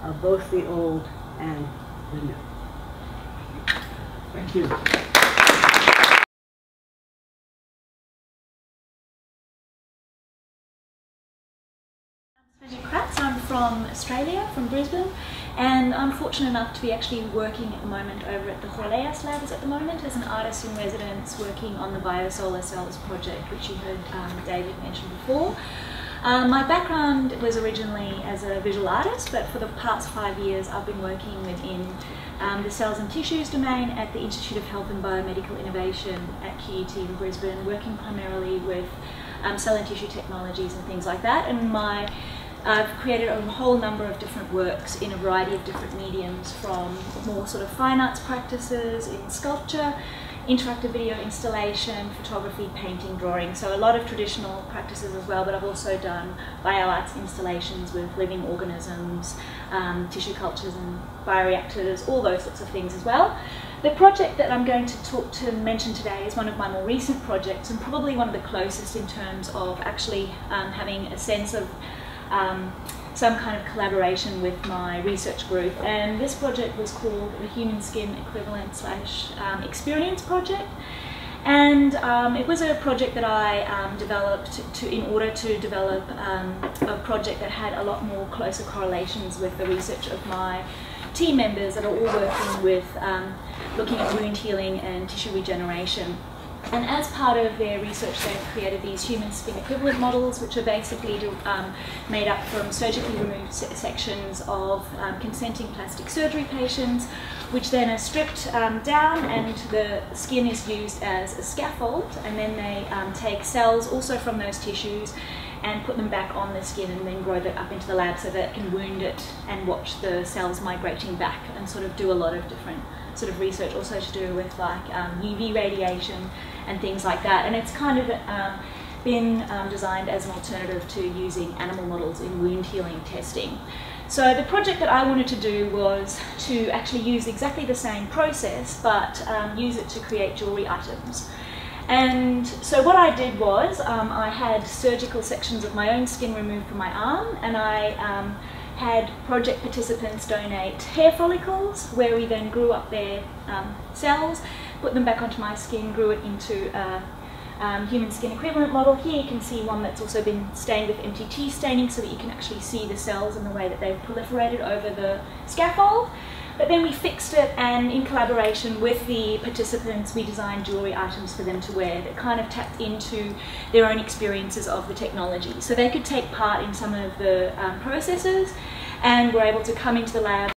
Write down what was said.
of both the old and the new. Thank you. I'm from Australia, from Brisbane, and I'm fortunate enough to be actually working at the moment over at the Horleas Labs at the moment as an artist in residence working on the biosolar cells project, which you heard David mention before. My background was originally as a visual artist, but for the past 5 years I've been working within the cells and tissues domain at the Institute of Health and Biomedical Innovation at QUT in Brisbane, working primarily with cell and tissue technologies and things like that. And I've created a whole number of different works in a variety of different mediums, from more sort of fine arts practices in sculpture, interactive video installation, photography, painting, drawing. So a lot of traditional practices as well, but I've also done bioarts installations with living organisms, tissue cultures and bioreactors, all those sorts of things as well. The project that I'm going to mention today is one of my more recent projects, and probably one of the closest in terms of actually having a sense of some kind of collaboration with my research group. And this project was called the Human Skin Equivalent / Experience Project. And it was a project that I developed in order to develop a project that had a lot more closer correlations with the research of my team members that are all working with looking at wound healing and tissue regeneration. And as part of their research, they've created these human skin equivalent models, which are basically made up from surgically removed sections of consenting plastic surgery patients, which then are stripped down, and the skin is used as a scaffold. And then they take cells also from those tissues and put them back on the skin, and then grow that up into the lab so that it can wound it and watch the cells migrating back, and sort of do a lot of different sort of research also to do with like UV radiation and things like that. And it's kind of been designed as an alternative to using animal models in wound healing testing. So the project that I wanted to do was to actually use exactly the same process, but use it to create jewellery items. And so what I did was I had surgical sections of my own skin removed from my arm, and I had project participants donate hair follicles, where we then grew up their cells, put them back onto my skin, grew it into a human skin equivalent model. Here you can see one that's also been stained with MTT staining, so that you can actually see the cells and the way that they've proliferated over the scaffold. But then we fixed it, and in collaboration with the participants, we designed jewellery items for them to wear that kind of tapped into their own experiences of the technology. So they could take part in some of the processes, and were able to come into the lab